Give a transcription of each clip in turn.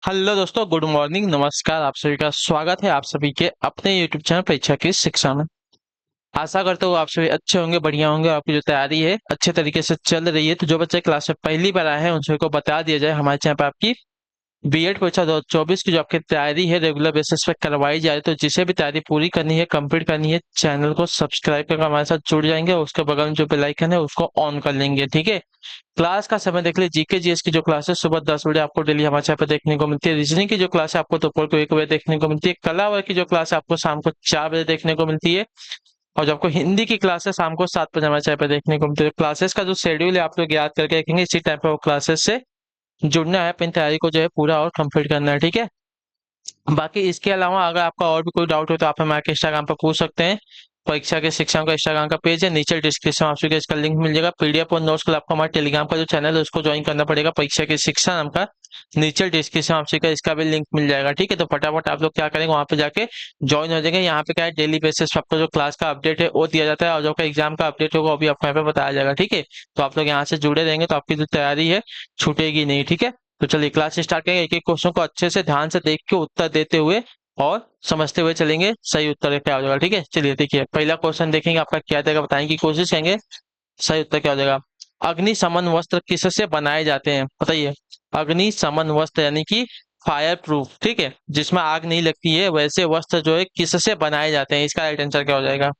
Hello दोस्तों, good morning, नमस्कार। आप सभी का स्वागत है आप सभी के अपने यूट्यूब चैनल परीक्षा की शिक्षा में। आशा करता हूँ आप सभी अच्छे होंगे, बढ़िया होंगे। आपकी जो तैयारी है अच्छे तरीके से चल रही है। तो जो बच्चे क्लास में पहली बार आए हैं उन सभी को बता दिया जाए, हमारे चैनल पर आपकी बीएड परीक्षा 2024 की जो आपकी तैयारी है रेगुलर बेसिस पे करवाई जा रही है। तो जिसे भी तैयारी पूरी करनी है, कंप्लीट करनी है, चैनल को सब्सक्राइब करके हमारे साथ जुड़ जाएंगे। उसके बगल में जो बेल आइकन है उसको ऑन कर लेंगे, ठीक है। क्लास का समय देख लीजिए। जीके जीएस की जो क्लास है सुबह 10 बजे आपको डेली हमारे चैनल पर देखने को मिलती है। रीजनिंग की जो क्लास है आपको दोपहर को 1 बजे देखने को मिलती है। कला वर्ग की जो क्लास है आपको शाम को 4 बजे देखने को मिलती है। और जो आपको हिंदी की क्लास है शाम को 7 बजे हमारे चैनल पर देखने को मिलती है। क्लासेस का जो शेड्यूल है आप लोग याद करके रखेंगे, इसी टाइम पर वो क्लासेस से जुड़ना है, अपनी तैयारी को जो है पूरा और कंप्लीट करना है, ठीक है। बाकी इसके अलावा अगर आपका और भी कोई डाउट हो तो आप हमारे इंस्टाग्राम पर पूछ सकते हैं। परीक्षा के शिक्षण का इंस्टाग्राम का पेज है, नीचे डिस्क्रिप्शन में आपको इसका लिंक मिल जाएगा। पीडीएफ और नोट्स के लिए आपको हमारे टेलीग्राम का जो चैनल है उसको ज्वाइन करना पड़ेगा, परीक्षा की शिक्षा नाम का। नीचे डिस्क्रिप्शन में आपको इसका भी लिंक मिल जाएगा, ठीक है। तो फटाफट आप लोग क्या करेंगे, वहां पे जाके ज्वाइन हो जाएंगे। यहाँ पे क्या है, डेली बेसिस पे आपको जो क्लास का अपडेट है वो दिया जाता है, और जो आपका एग्जाम का अपडेट होगा वो भी आपको यहाँ पे बताया जाएगा, ठीक है। तो आप लोग यहाँ से जुड़े रहेंगे तो आपकी जो तैयारी है छूटेगी नहीं, ठीक है। तो चलिए क्लास स्टार्ट करेंगे। एक एक क्वेश्चन को अच्छे से ध्यान से देख के उत्तर देते हुए और समझते हुए चलेंगे, सही उत्तर क्या हो जाएगा, ठीक है। चलिए देखिए, पहला क्वेश्चन देखेंगे आपका क्या देगा, बताने की कोशिश करेंगे। सही उत्तर क्या हो जाएगा। अग्निशमन वस्त्र किससे बनाए जाते हैं, बताइए। अग्निशमन वस्त्र यानी कि फायर प्रूफ, ठीक है, जिसमें आग नहीं लगती है, वैसे वस्त्र जो है किससे बनाए जाते हैं, इसका राइट आंसर क्या हो जाएगा,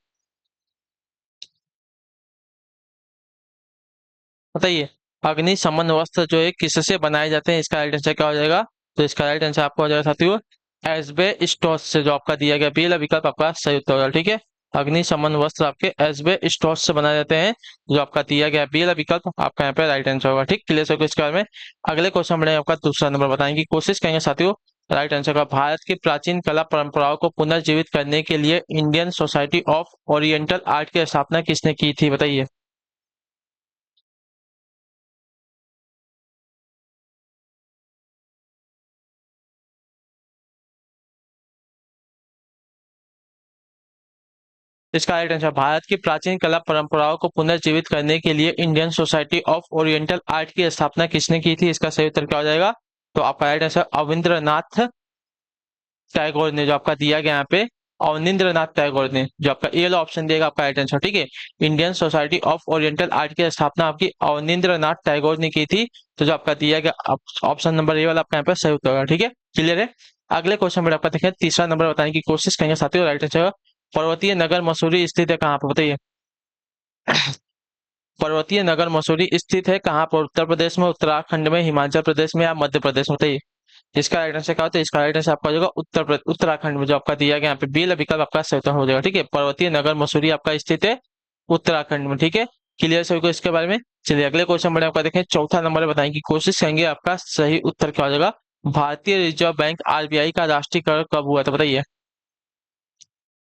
बताइए। अग्निशमन वस्त्र जो है किससे बनाए जाते हैं, इसका राइट आंसर क्या हो जाएगा। तो इसका राइट आंसर आपको हो जाएगा साथियों, एस्बेस्टोस से, जो आपका दिया गया पहला विकल्प आपका सही उत्तर होगा, ठीक है। अग्निशमन वस्त्र आपके एस्बेस्टोस से बनाए जाते हैं, जो आपका दिया गया पहला विकल्प आपका यहाँ पे राइट आंसर होगा, ठीक। क्लियर सर इसके बारे में। अगले क्वेश्चन बढ़े आपका दूसरा नंबर बताने की कोशिश करेंगे साथियों। राइट आंसर का, भारत की प्राचीन कला परंपराओं को पुनर्जीवित करने के लिए Indian society of oriental art की स्थापना किसने की थी, बताइए। इसका राइट आंसर, भारत की प्राचीन कला परंपराओं को पुनर्जीवित करने के लिए Indian society of oriental art की स्थापना किसने की थी, इसका सही उत्तर क्या हो जाएगा। तो आपका राइट आंसर अविंद्रनाथ टैगोर ने, जो आपका दिया गया यहाँ पे अवनिंद्रनाथ टैगोर ने, जो आपका ए वाला ऑप्शन देगा आपका राइट आंसर, ठीक है। Indian society of oriental art की स्थापना आपकी अवनिंद्रनाथ टैगोर ने की थी। तो जो आपका दिया गया ऑप्शन नंबर ए वाला आपका यहाँ पे सही उत्तर होगा, ठीक है। क्लियर है। अगले क्वेश्चन में आपका देखें, तीसरा नंबर बताने की कोशिश करेंगे साथियों। राइट आंसर, पर्वतीय नगर मसूरी स्थित है कहाँ पर, बताइए। पर्वतीय नगर मसूरी स्थित है कहाँ पर, उत्तर प्रदेश में, उत्तराखंड में, हिमाचल प्रदेश में या मध्य प्रदेश में, बताइए। इसका राइट आंसर क्या होता है, इसका राइट आंसर आपका हो जाएगा उत्तराखंड में, जो आपका दिया गया यहाँ पे बी विकल्प आपका सही उत्तर हो जाएगा, ठीक है। पर्वतीय नगर मसूरी आपका स्थित है उत्तराखंड में, ठीक है। क्लियर सभी को इसके बारे में। चलिए अगले क्वेश्चन में आपका देखें, चौथा नंबर बताने की कोशिश करेंगे, आपका सही उत्तर क्या हो जाएगा। भारतीय रिजर्व बैंक आरबीआई का राष्ट्रीयकरण कब हुआ था, बताइए।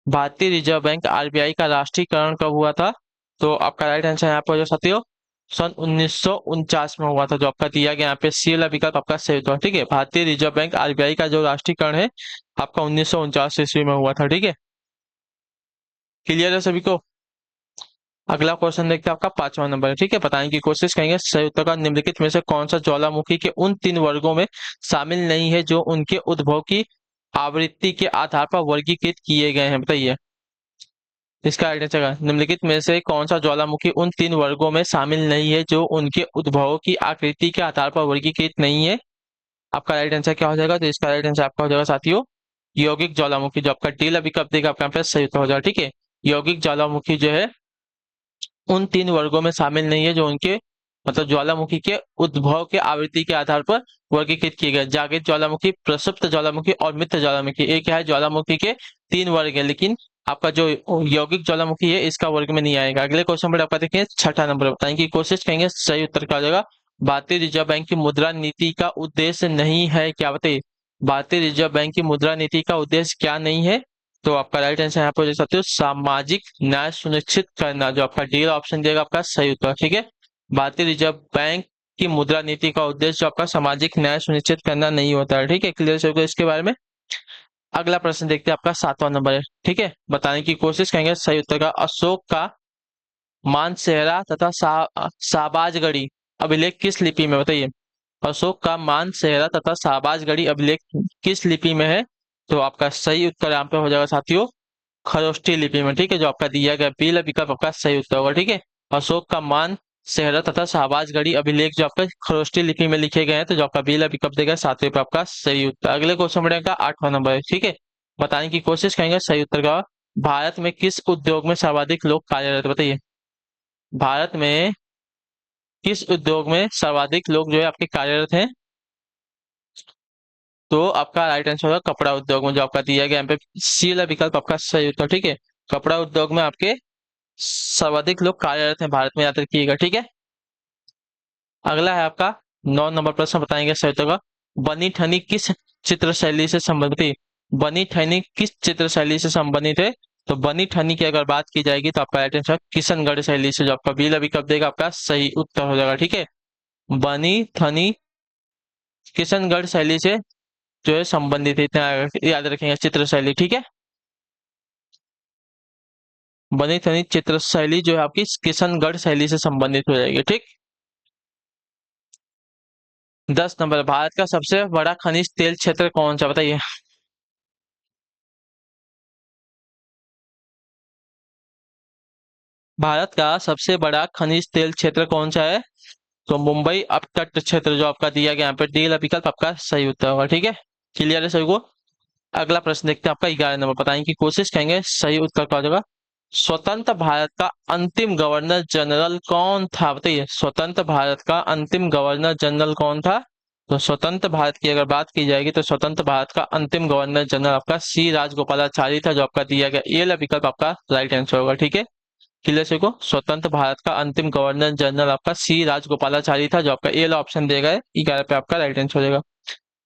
भारतीय रिजर्व बैंक आरबीआई का राष्ट्रीयकरण कब हुआ था। तो आपका राइट आंसर यहाँ पर जो साथियों, सन 1949 में हुआ था, जो आपका दिया गया यहाँ पे सी वाला विकल्प आपका सही होता है, ठीक है। भारतीय रिजर्व बैंक आरबीआई का जो राष्ट्रीयकरण है आपका 1949 ईस्वी में हुआ था, ठीक है। क्लियर है सभी को। अगला क्वेश्चन देखते हैं, आपका पांचवा नंबर है, ठीक है। बताने की कोशिश करेंगे, सही उत्तर का निम्नलिखित में से कौन सा ज्वालामुखी के उन 3 वर्गों में शामिल नहीं है जो उनके उद्भव की आवृत्ति के आधार पर वर्गीकृत किए गए हैं, बताइए। इसका राइट आंसर है, निम्नलिखित में से कौन सा ज्वालामुखी उन 3 वर्गों में शामिल नहीं है जो उनके उद्भव की आकृति के आधार पर वर्गीकृत नहीं है। आपका राइट आंसर क्या हो जाएगा, तो इसका राइट आंसर आपका हो जाएगा साथियों, यौगिक ज्वालामुखी, जो आपका डी विकल्प देगा आपका यहाँ पे सही उत्तर हो जाएगा, ठीक है। यौगिक ज्वालामुखी जो है उन 3 वर्गों में शामिल नहीं है जो उनके मतलब ज्वालामुखी के उद्भव के आवृत्ति के आधार पर वर्गीकृत किए गए। जागृत ज्वालामुखी, प्रसुप्त ज्वालामुखी और मृत ज्वालामुखी, एक क्या है, ज्वालामुखी के 3 वर्ग है, लेकिन आपका जो यौगिक ज्वालामुखी है इसका वर्ग में नहीं आएगा। अगले क्वेश्चन पर आपका देखें, छठा नंबर बताने की कोशिश करेंगे, सही उत्तर क्या हो जाएगा। भारतीय रिजर्व बैंक की मुद्रा नीति का उद्देश्य नहीं है क्या, बताइए। भारतीय रिजर्व बैंक की मुद्रा नीति का उद्देश्य क्या नहीं है। तो आपका राइट आंसर यहाँ पर देख सकते हो, सामाजिक न्याय सुनिश्चित करना, जो आपका डी ऑप्शन देगा आपका सही उत्तर, ठीक है। भारतीय रिजर्व बैंक की मुद्रा नीति का उद्देश्य जो आपका सामाजिक न्याय सुनिश्चित करना नहीं होता है, ठीक है। क्लियर होगा इसके बारे में। अगला प्रश्न देखते हैं, आपका सातवां नंबर है, ठीक है। बताने की कोशिश करेंगे, सही उत्तर का, अशोक का मानसेहरा तथा शाहबाजगढ़ी अभिलेख किस लिपि में, बताइए। अशोक का मान सेहरा तथा शाहबाज गढ़ी अभिलेख किस लिपि में है? तो आपका सही उत्तर यहाँ पे हो जाएगा साथियों खरोष्टी लिपि में। ठीक है, जो आपका दिया गया बी विकल्प आपका सही उत्तर होगा। ठीक है, अशोक का मान सेहरा तथा शाहबाज गढ़ी अभिलेख जो आपका खरोष्टी लिपि में लिखे गए हैं, तो जो आपका बी विकल्प देगा 7वें पे आपका सही उत्तर। अगले क्वेश्चन बढ़ेगा 8वां नंबर है। ठीक है, बताने की कोशिश करेंगे सही उत्तर का। भारत में किस उद्योग में सर्वाधिक लोग कार्यरत हैं? बताइए, भारत में किस उद्योग में सर्वाधिक लोग जो है आपके कार्यरत हैं? तो आपका राइट आंसर होगा कपड़ा उद्योग में, जो आपका दिया गया यहाँ पे सी वाला विकल्प आपका सही उत्तर। ठीक है, कपड़ा उद्योग में आपके सर्वाधिक लोग कार्यरत हैं भारत में, याद रखिएगा। ठीक है, अगला है आपका 9 नंबर प्रश्न, बताएंगे सही उत्तर का। बनी ठनी किस चित्र शैली से संबंधित है? बनी ठनी किस चित्र शैली से संबंधित है? तो बनी ठनी की अगर बात की जाएगी तो आपका राइट आंसर किशनगढ़ शैली से, जो आपका बी विकल्प देगा आपका सही उत्तर हो जाएगा। ठीक है, बनी ठनी किशनगढ़ शैली से जो है संबंधित है, इतना याद रखेंगे चित्र शैली। ठीक है, बनी ठनी चित्र शैली जो है आपकी किशनगढ़ शैली से संबंधित हो जाएगी। ठीक, 10 नंबर, भारत का सबसे बड़ा खनिज तेल क्षेत्र कौन सा? बताइए, भारत का सबसे बड़ा खनिज तेल क्षेत्र कौन सा है? तो मुंबई अपतट क्षेत्र, जो आपका दिया गया यहाँ पे डी विकल्प आपका सही उत्तर होगा। ठीक है, क्लियर है सभी को? अगला प्रश्न देखते हैं आपका 11 नंबर, बताने की कोशिश करेंगे सही उत्तर का हो जाएगा। स्वतंत्र भारत का अंतिम गवर्नर जनरल कौन था? बताइए, स्वतंत्र भारत का अंतिम गवर्नर जनरल कौन था? तो स्वतंत्र भारत की अगर बात की जाएगी तो स्वतंत्र भारत का अंतिम गवर्नर जनरल आपका सी राजगोपालाचारी था, जो आपका दिया गया ये विकल्प आपका राइट आंसर होगा। ठीक है, क्लियर से को स्वतंत्र भारत का अंतिम गवर्नर जनरल आपका सी राजगोपालाचारी था, जो आपका ए वाला ऑप्शन देगा 11 पे आपका राइट आंसर हो जाएगा।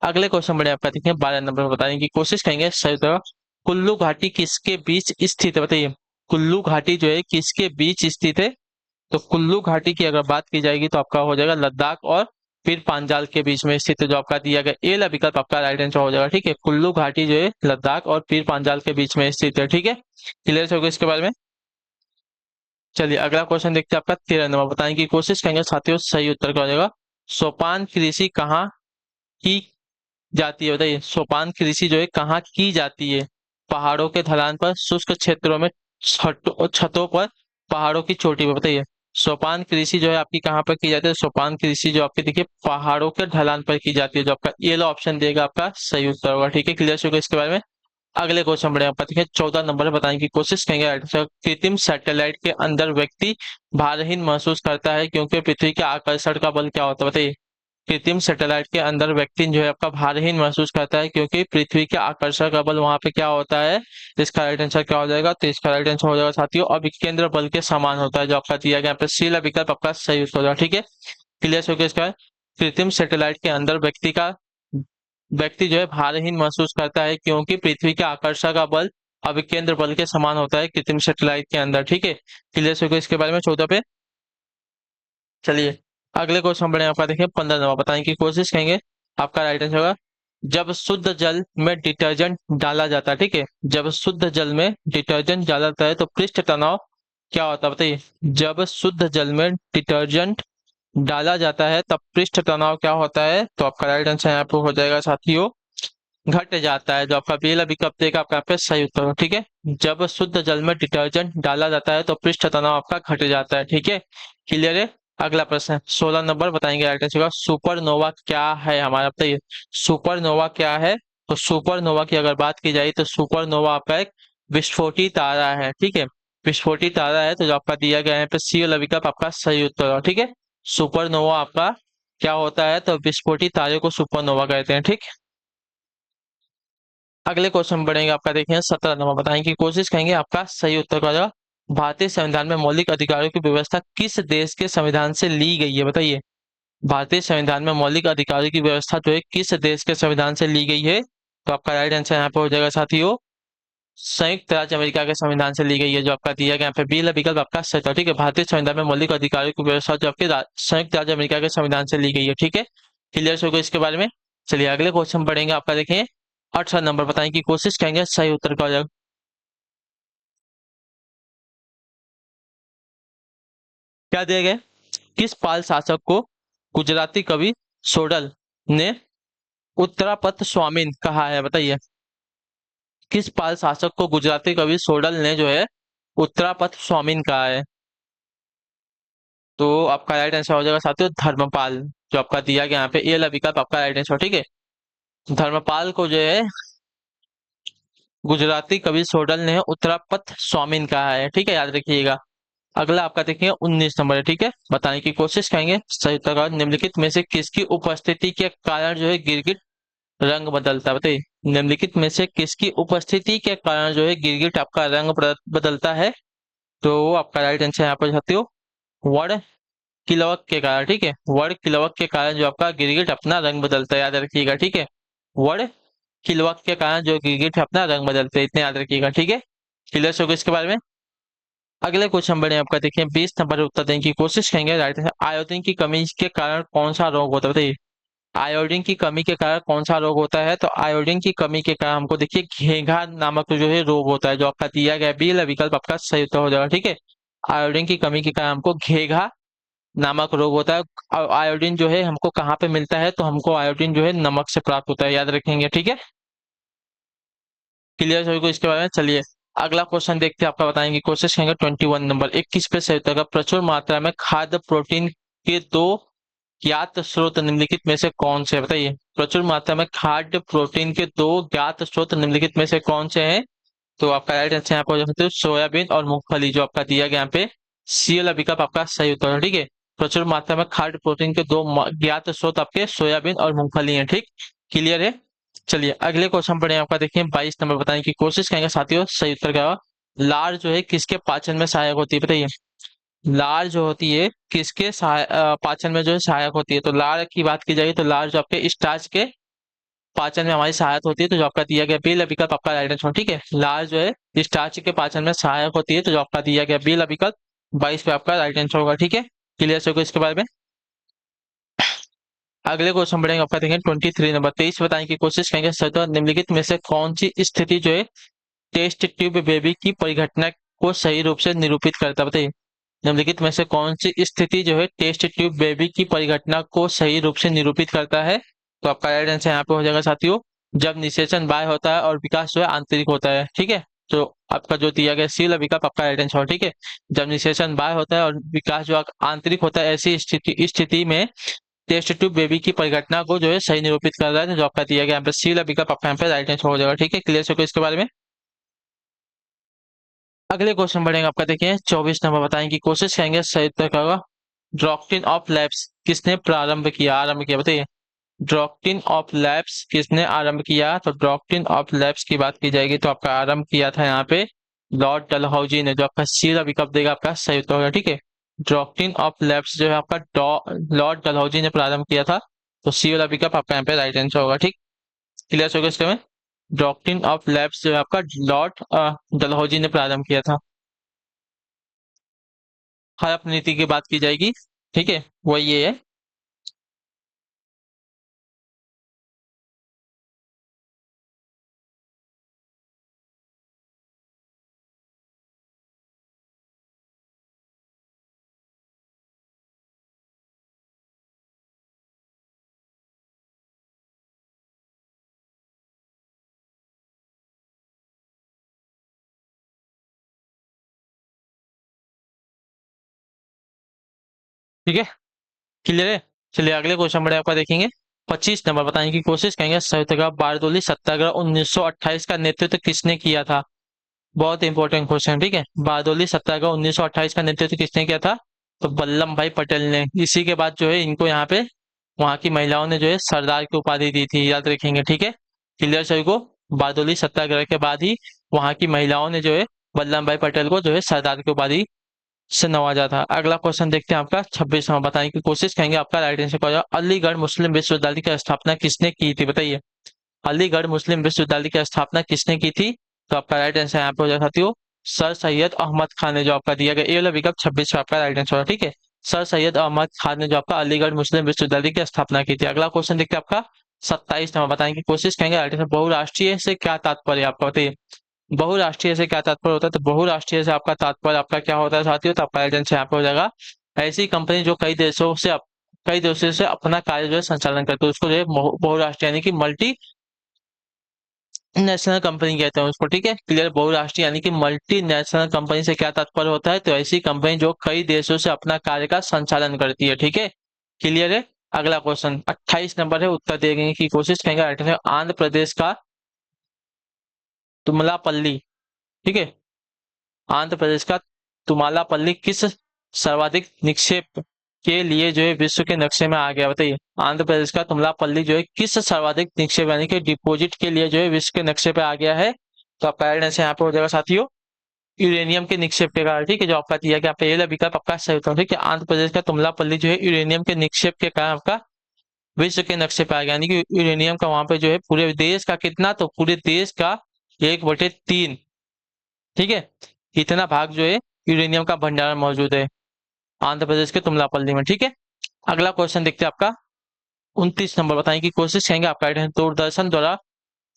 अगले क्वेश्चन बढ़े आपका देखिए 12 नंबर, बताने की कोशिश करेंगे सही उत्तर। कुल्लू घाटी किसके बीच स्थित है? बताइए, कुल्लू घाटी जो है किसके बीच स्थित है? तो कुल्लू घाटी की अगर बात की जाएगी तो आपका हो जाएगा लद्दाख और पीर पांजाल के बीच में स्थित है, जो आपका दिया गया ए वाला विकल्प आपका राइट आंसर हो जाएगा। ठीक है, कुल्लू घाटी जो है लद्दाख और पीर पांजाल के बीच में स्थित है। ठीक है, क्लियर होगा इसके बारे में? चलिए अगला क्वेश्चन देखते हैं आपका 13 नंबर, बताने की कोशिश करेंगे साथियों सही उत्तर क्या हो जाएगा। सोपान कृषि कहाँ की जाती है? बताइए, सोपान कृषि जो है कहाँ की जाती है? पहाड़ों के ढलान पर, शुष्क क्षेत्रों में, छतों पर, पहाड़ों की चोटी पर? बताइए, सोपान कृषि जो है आपकी कहाँ पर की जाती है? सोपान कृषि जो आपकी देखिए पहाड़ों के ढलान पर की जाती है, जो आपका ये ऑप्शन देगा आपका सही उत्तर होगा। ठीक है, क्लियर होगा इसके बारे में? अगले क्वेश्चन बढ़े आपका देखिए 14 नंबर, बताने की कोशिश करेंगे। कृत्रिम सैटेलाइट के अंदर व्यक्ति भारहीन महसूस करता है क्योंकि पृथ्वी के आकर्षण का बल क्या होता है? बताइए, कृत्रिम सैटेलाइट के अंदर व्यक्ति जो है आपका भारहीन महसूस करता है क्योंकि पृथ्वी के आकर्षण का बल वहां पे क्या होता है? तो इसका राइट आंसर क्या हो जाएगा? तो इसका राइट आंसर हो जाएगा साथियों अभिकेंद्र बल के समान होता है, जो आपका दिया गया यहाँ पे सी विकल्प आपका सही उत्तर हो जाएगा। ठीक है, क्लियर हो गया इसका? कृत्रिम सैटेलाइट के अंदर व्यक्ति जो है भारहीन महसूस करता है क्योंकि पृथ्वी के आकर्षण का बल अभिकेंद्र बल के समान होता है कृत्रिम सैटेलाइट के अंदर। ठीक है, क्लियर हो गया इसके बारे में 14 पे? चलिए अगले क्वेश्चन बढ़े आपका देखिए 15 नंबर, बताने की कोशिश करेंगे। आपका राइट आंसर होगा जब शुद्ध जल में डिटर्जेंट डाला जाता है। ठीक है, जब शुद्ध जल में डिटर्जेंट डाला जाता है तो पृष्ठ तनाव क्या होता है? बताइए, जब शुद्ध जल में डिटर्जेंट डाला जाता है तब पृष्ठ तनाव क्या होता है? तो आपका राइट आंसर यहाँ पे हो जाएगा साथियों घट जाता है, जो आपका पहला विकल्प देगा आपका यहाँ पे सही उत्तर हो। ठीक है, जब शुद्ध जल में डिटर्जेंट डाला जाता है तो पृष्ठ तनाव आपका घट जाता है। ठीक है, क्लियर है? अगला प्रश्न 16 नंबर, बताएंगे राइट आंसर का सुपरनोवा क्या है हमारा? बताइए, सुपरनोवा क्या है? तो सुपरनोवा की अगर बात की जाए तो सुपरनोवा आपका एक विस्फोटी तारा है। ठीक है, विस्फोटी तारा है, तो जो आपका दिया गया है यहाँ पे सी वाला विकल्प आपका सही उत्तर हो। ठीक है, सुपरनोवा आपका क्या होता है? तो विस्फोटी तारे को सुपरनोवा कहते हैं। ठीक, अगले क्वेश्चन बढ़ेंगे आपका देखिए 17 नंबर, बताने की कोशिश करेंगे आपका सही उत्तर का होगा। भारतीय संविधान में मौलिक अधिकारों की व्यवस्था किस देश के संविधान से ली गई है? बताइए, भारतीय संविधान में मौलिक अधिकारों की व्यवस्था जो है किस देश के संविधान से ली गई है? तो आपका राइट आंसर यहाँ पे हो जाएगा साथियों संयुक्त राज्य अमेरिका के संविधान से ली गई है, जो आपका दिया गया यहाँ पे बी विकल्प आपका सही था। ठीक है, भारतीय संविधान में मौलिक अधिकारों की व्यवस्था जो आपके संयुक्त राज्य अमेरिका के संविधान से ली गई है। ठीक है, क्लियर होगा इसके बारे में? चलिए अगले क्वेश्चन पढ़ेंगे आपका देखें 18 नंबर, बताने की कोशिश करेंगे सही उत्तर का हो जाएगा। क्या दिया गया? किस पाल शासक को गुजराती कवि सोडल ने उत्तरापथ स्वामीन कहा है? बताइए, किस पाल शासक को गुजराती कवि सोडल ने जो है उत्तरापथ स्वामीन कहा है? तो आपका राइट आंसर हो जाएगा साथियों धर्मपाल, जो आपका दिया गया यहाँ पे ये वाला विकल्प आपका राइट आंसर, ठीक है। धर्मपाल को जो है गुजराती कवि सोडल ने उत्तरापथ स्वामीन कहा है, ठीक है, याद रखिएगा। अगला आपका देखिए 19 नंबर है, ठीक है। बताने की कोशिश करेंगे सही उत्तर का। निम्नलिखित में से किसकी उपस्थिति के कारण जो है गिरगिट रंग बदलता है? बताइए, निम्नलिखित में से किसकी उपस्थिति के कारण जो है गिरगिट आपका रंग बदलता है? तो आपका राइट आंसर यहाँ पर साथियों वर्ण किलवक के कारण, ठीक है। वर्ण किलवक के कारण जो आपका गिरगिट अपना रंग बदलता है, याद रखिएगा, ठीक है। वर्ण किलवक के कारण जो गिरगिट अपना रंग बदलते हैं, इतने याद रखिएगा, ठीक है। क्लियर हो गया इसके बारे में। अगले क्वेश्चन बढ़े आपका देखिए 20 नंबर उत्तर देने की कोशिश करेंगे। राइट आंसर, आयोडीन की कमी के कारण कौन सा रोग होता है? बताइए, आयोडीन की कमी के कारण कौन सा रोग होता है? तो आयोडीन की कमी के कारण हमको देखिए घेंघा नामक जो है रोग होता है, जो आपका दिया गया बी वाला विकल्प आपका सही उत्तर हो जाएगा, ठीक है। आयोडीन की कमी के कारण हमको घेंघा नामक रोग होता है। और आयोडीन जो है हमको कहाँ पे मिलता है? तो हमको आयोडीन जो है नमक से प्राप्त होता है, याद रखेंगे, ठीक है। क्लियर सभी को इसके बारे में। चलिए अगला क्वेश्चन देखते हैं, आपका बताएंगे कोशिश करेंगे। 21 नंबर 21 पे सही उत्तर का प्रचुर मात्रा में खाद्य प्रोटीन के दो ज्ञात स्रोत निम्नलिखित में से कौन से? बताइए, प्रचुर मात्रा में खाद्य प्रोटीन के दो ज्ञात स्रोत निम्नलिखित में से कौन से हैं? तो आपका राइट आंसर यहाँ पर हो सकते हो सोयाबीन और मूंगफली, जो आपका दिया गया यहाँ पे सी वाला विकल्प आपका सही उत्तर है, ठीक है। प्रचुर मात्रा में खाद्य प्रोटीन के दो ज्ञात स्रोत आपके सोयाबीन और मूंगफली हैं, ठीक। क्लियर है। चलिए अगले क्वेश्चन पढ़े आपका देखिए 22 नंबर बताने की कोशिश करेंगे साथियों सही उत्तर का। लार जो है किसके पाचन में सहायक होती है? बताइए, लार जो होती है किसके पाचन में जो है सहायक होती है? तो लार की बात की जाएगी तो लार जो आपके स्टार्च के पाचन में हमारी सहायक होती है, तो जो आपका दिया गया बी विकल्प आपका राइट आंसर, ठीक है। लार जो है स्टार्च के पाचन में सहायक होती है, तो जो आपका दिया गया बी विकल्प 22 पे आपका राइट आंसर होगा, ठीक है। क्लियर होगा इसके बारे में। अगले क्वेश्चन बढ़ेंगे आपका देखेंगे 23 नंबर 23 बताने की कोशिश करेंगे। सर निम्नलिखित में से कौन सी स्थिति जो है टेस्ट ट्यूब बेबी की परिघटना को सही रूप से निरूपित करता है? बताइए, निम्नलिखित में से कौन सी स्थिति जो है टेस्ट ट्यूब बेबी की परिघटना को सही रूप से निरूपित करता है? तो आपका राइट आंसर यहाँ पे हो जाएगा साथियों जब निषेचन बाह्य होता है और विकास जो है आंतरिक होता है, ठीक है। तो आपका जो दिया गया सी विकल्प आपका राइट आंसर, ठीक है। जब निषेचन बाह्य होता है और विकास जो आंतरिक होता है, ऐसी स्थिति में टेस्ट ट्यूब बेबी की परिघटना को जो है सही निरूपित कर रहा है, जो आपका दिया गया यहाँ पे सी विकल्प आपका यहाँ पे राइट आंसर हो जाएगा, ठीक है। क्लियर हो इसके बारे में। अगले क्वेश्चन बढ़ेंगे आपका देखिए 24 नंबर बताने की कोशिश करेंगे सही उत्तर का होगा डॉक्ट्रिन ऑफ लैप्स किसने आरंभ किया? बताइए, डॉक्ट्रिन ऑफ लैप्स किसने आरंभ किया? तो डॉक्ट्रिन ऑफ लैप्स की बात की जाएगी तो आपका आरंभ किया था यहाँ पे लॉर्ड डलहौजी ने, जो आपका सी विकल्प देगा आपका सही उत्तर होगा, ठीक है। डॉक्ट्रिन ऑफ लैप्स जो है आपका लॉर्ड डलहौजी ने प्रारंभ किया था, तो सी वाला विकल्प आपका यहाँ पे राइट आंसर होगा, ठीक। क्लियर होगा इसके में। डॉक्ट्रिन ऑफ लैप्स जो है आपका लॉर्ड डलहौजी ने प्रारंभ किया था। हड़प नीति की बात की जाएगी, ठीक है, वो ये है। ठीक है, क्लियर है। चलिए अगले क्वेश्चन बढ़े आपका देखेंगे 25 नंबर बताने की कोशिश करेंगे सत्याग्रह बारदोली सत्याग्रह 1928 का नेतृत्व किसने किया था? बहुत इंपॉर्टेंट क्वेश्चन, ठीक है। बारदोली सत्याग्रह 1928 का नेतृत्व किसने किया था? तो वल्लभ भाई पटेल ने। इसी के बाद जो है इनको यहाँ पे वहां की महिलाओं ने जो है सरदार की उपाधि दी थी, याद रखेंगे, ठीक है। क्लियर सभी को। बारदोली सत्याग्रह के बाद ही वहां की महिलाओं ने जो है वल्लभ भाई पटेल को जो है सरदार की उपाधि से नवाजा था। अगला क्वेश्चन देखते हैं आपका 26 नंबर बताने की कोशिश करेंगे आपका राइट आंसर क्या होगा अलीगढ़ मुस्लिम विश्वविद्यालय की स्थापना किसने की थी? बताइए, अलीगढ़ मुस्लिम विश्वविद्यालय की स्थापना किसने की थी? तो आपका राइट आंसर यहाँ पे हो जाता साथियों सर सैयद अहमद खान ने, जो आपका दिया गया ए वाला विकल्प 26 का आपका राइट आंसर होगा, ठीक है। सर सैयद अहमद खान ने जो आपका अलीगढ़ मुस्लिम विश्वविद्यालय की स्थापना की थी। अगला क्वेश्चन देखते हैं आपका 27 नंबर बताने की कोशिश करेंगे राइट आंसर बहुराष्ट्रीय से क्या तात्पर्य है आपका? बताइए, बहुराष्ट्रीय से क्या तात्पर्य होता है? तो बहुराष्ट्रीय से आपका तात्पर्य आपका क्या होता है साथियों? तो आपका राइट आंसर यहाँ पे हो जाएगा ऐसी कंपनी जो कई देशों से कई देशों से अपना कार्य जो है संचालन करते हैं, उसको जो है बहुराष्ट्रीय यानी कि मल्टी नेशनल कंपनी कहते हैं उसको। ठीक है, क्लियर। बहुराष्ट्रीय यानी कि मल्टी नेशनल कंपनी से क्या तात्पर्य होता है, तो ऐसी कंपनी जो कई देशों से अपना कार्य का संचालन करती है। ठीक है, क्लियर है। अगला क्वेश्चन 28 नंबर है, उत्तर देने की कोशिश करेंगे। आंध्र प्रदेश का तुमलापल्ली, ठीक है, आंध्र प्रदेश का तुमालापल्ली किस सर्वाधिक निक्षेप के लिए जो है विश्व के नक्शे में आ गया, बताइए। आंध्र प्रदेश का तुमलापल्ली जो है किस सर्वाधिक निक्षेप यानी कि डिपॉजिट के लिए जो है विश्व के नक्शे पे आ गया है, तो आपका राइट आंसर यहाँ पे हो जाएगा साथियों यूरेनियम के निक्षेप के कारण। ठीक है, जो आपका दिया गया आपका ये विकल्प आपका सही उत्तर। ठीक है, आंध्र प्रदेश का तुमलापल्ली जो है यूरेनियम के निक्षेप के कारण आपका विश्व के नक्शे पे आ गया, यानी कि यूरेनियम का वहां पे जो है पूरे देश का कितना, तो पूरे देश का 1/3, ठीक है, इतना भाग जो है यूरेनियम का भंडारण मौजूद है आंध्र प्रदेश के तुमलापल्ली में। ठीक है, अगला क्वेश्चन देखते हैं आपका 29 नंबर, बताएं कि कोशिश करेंगे आपका राइट आंसर। दूरदर्शन द्वारा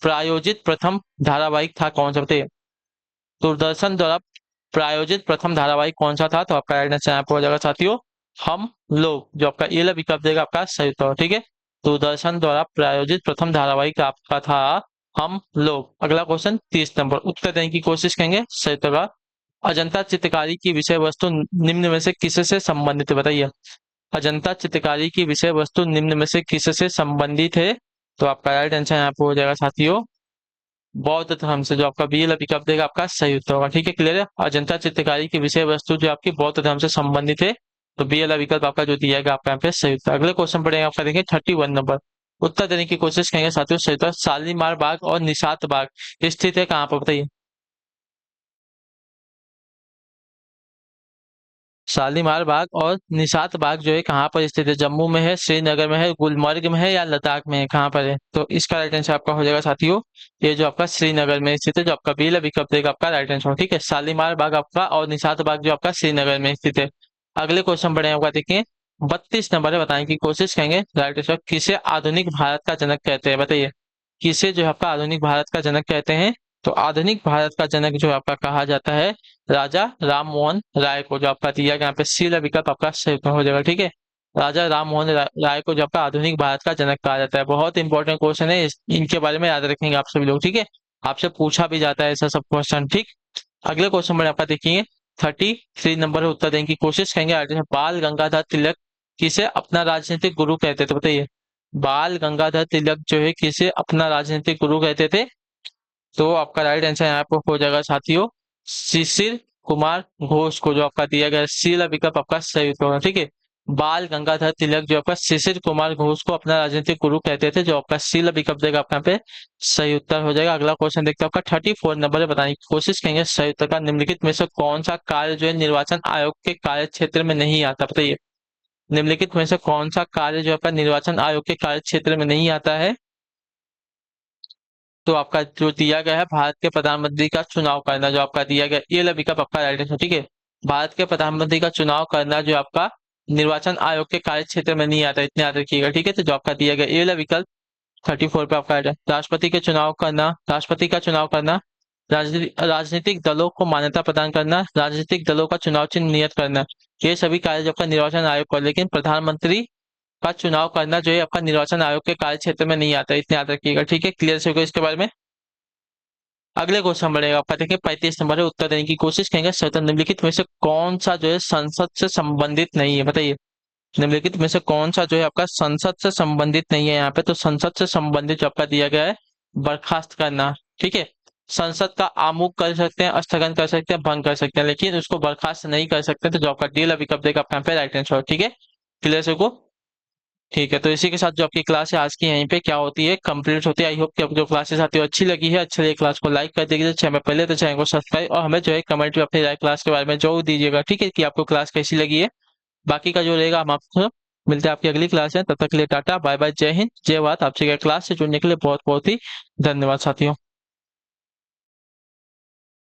प्रायोजित प्रथम धारावाहिक था कौन सा, बताइए। दूरदर्शन द्वारा प्रायोजित प्रथम धारावाहिक कौन सा था, तो आपका राइट आंसर यहाँ पर हो जाएगा साथियों हम लोग, जो आपका ये विकल्प देगा आपका सही उत्तर। ठीक है, दूरदर्शन द्वारा प्रायोजित प्रथम धारावाहिक आपका था हम लोग। अगला क्वेश्चन 30 नंबर, उत्तर देने की कोशिश करेंगे सही उत्तर का। अजंता चित्रकारी की विषय वस्तु निम्न में से किससे संबंधित है, बताइए। अजंता चित्रकारी की विषय वस्तु निम्न में से किससे संबंधित है, तो आपका राइट आंसर यहाँ पे हो जाएगा साथियों बौद्ध धर्म से, जो आपका बी विकल्प देगा आपका सही उत्तर होगा। ठीक है, क्लियर है। अजंता चित्रकारी की विषय वस्तु जो आपकी बौद्ध धर्म से संबंधित है, तो बी वाला विकल्प आपका जो दिया गया आपका यहाँ पे सही उत्तर। अगले क्वेश्चन पढ़ेंगे आपका, देखेंगे 31 नंबर, उत्तर देने की कोशिश करेंगे साथियों सही उत्तर। शालीमार बाग और निशात बाग स्थित है कहाँ पर, बताइए। शालीमार बाग और निशात बाग जो है कहाँ पर स्थित है, जम्मू में है, श्रीनगर में है, गुलमर्ग में है, या लद्दाख में है, कहाँ पर है, तो इसका राइट आंसर आपका हो जाएगा साथियों ये जो आपका श्रीनगर में स्थित है, जो आपका बी विकल्प देगा आपका राइट आंसर। ठीक है, शालीमार बाग आपका और निशात बाग जो आपका श्रीनगर में स्थित है। अगले क्वेश्चन बढ़े आपका देखिए 32 नंबर है, बताने की कोशिश करेंगे राइट आंसर। किसे आधुनिक भारत का जनक कहते हैं, बताइए। किसे जो है आपका आधुनिक भारत का जनक कहते हैं, तो आधुनिक भारत का जनक जो आपका कहा जाता है राजा राम मोहन राय को, जो आपका दिया गया यहाँ पे सी विकल्प आपका सही उत्तर हो जाएगा। ठीक है, राजा राम मोहन राय को जो आपका आधुनिक भारत का जनक कहा जाता है। बहुत इंपॉर्टेंट क्वेश्चन है, इनके बारे में याद रखेंगे आप सभी लोग। ठीक है, आपसे पूछा भी जाता है ऐसा सब क्वेश्चन। ठीक, अगले क्वेश्चन में आपका देखिए 33 नंबर है, उत्तर देने की कोशिश करेंगे। बाल गंगाधर तिलक किसे अपना राजनीतिक गुरु कहते थे, बताइए। बाल गंगाधर तिलक जो है किसे अपना राजनीतिक गुरु कहते थे, तो आपका राइट आंसर यहाँ पर हो जाएगा साथियों शिशिर कुमार घोष को, जो आपका दिया गया सी विकल्प आपका सही उत्तर होगा। ठीक है, बाल गंगाधर तिलक जो आपका शिशिर कुमार घोष को अपना राजनीतिक गुरु कहते थे, जो आपका सी विकल्प देगा आपका यहाँ पे सही उत्तर हो जाएगा। अगला क्वेश्चन देखते हैं आपका 34 नंबर है, बताने की कोशिश करेंगे सही उत्तर का। निम्नलिखित में से कौन सा कार्य जो है निर्वाचन आयोग के कार्य क्षेत्र में नहीं आता, बताइए। निम्नलिखित में से कौन सा कार्य जो आपका निर्वाचन आयोग के कार्य क्षेत्र में नहीं आता है, तो आपका जो दिया गया है भारत के प्रधानमंत्री का चुनाव करना, जो आपका दिया गया ये विकल्प आपका राइट आंसर। ठीक है, भारत के प्रधानमंत्री का चुनाव करना जो आपका निर्वाचन आयोग के कार्य क्षेत्र में नहीं आता, इतने याद रखिएगा। ठीक है, तो जो आपका दिया गया ये विकल्प 34 पे आपका राष्ट्रपति के चुनाव करना, राष्ट्रपति का चुनाव करना, राजनीतिक दलों को मान्यता प्रदान करना, राजनीतिक दलों का चुनाव चिन्ह नियत करना, ये सभी कार्य जो आपका निर्वाचन आयोग कर, लेकिन प्रधानमंत्री का चुनाव करना जो है आपका निर्वाचन आयोग के कार्य क्षेत्र में नहीं आता, इतने याद रखिएगा। ठीक है, क्लियर से इसके बारे में। अगले क्वेश्चन बढ़ेगा आपका, देखिए 35 नंबर है, उत्तर देने की कोशिश करेंगे। सतत निम्नलिखित में से कौन सा जो है संसद से संबंधित नहीं है, बताइए। निम्नलिखित में से कौन सा जो है आपका संसद से संबंधित नहीं है यहाँ पे, तो संसद से संबंधित जो आपका दिया गया है बर्खास्त करना। ठीक है, संसद का आमुख कर सकते हैं, स्थगन कर सकते हैं, भंग कर सकते हैं, लेकिन उसको बर्खास्त नहीं कर सकते, तो जो आपका डी विकल्प देगा आपका यहाँ पे राइट आंसर। ठीक है, क्लियर से को। ठीक है, तो इसी के साथ जो आपकी क्लास है आज की यहीं पे क्या होती है कंप्लीट होती है। आई होप कि आपको जो क्लासेस आती है अच्छी लगी है। अच्छी लगी क्लास को लाइक कर दीजिए, चैनल पहले तो चैनल को सब्सक्राइब, और हमें जो है कमेंट में अपनी राय क्लास के बारे में जरूर दीजिएगा। ठीक है, कि आपको क्लास कैसी लगी है। बाकी का जो रहेगा हम आपको मिलते हैं आपकी अगली क्लास है, तब तक के लिए टाटा बाय बाय, जय हिंद जय भारत। आपसे क्लास से जुड़ने के लिए बहुत बहुत ही धन्यवाद साथियों।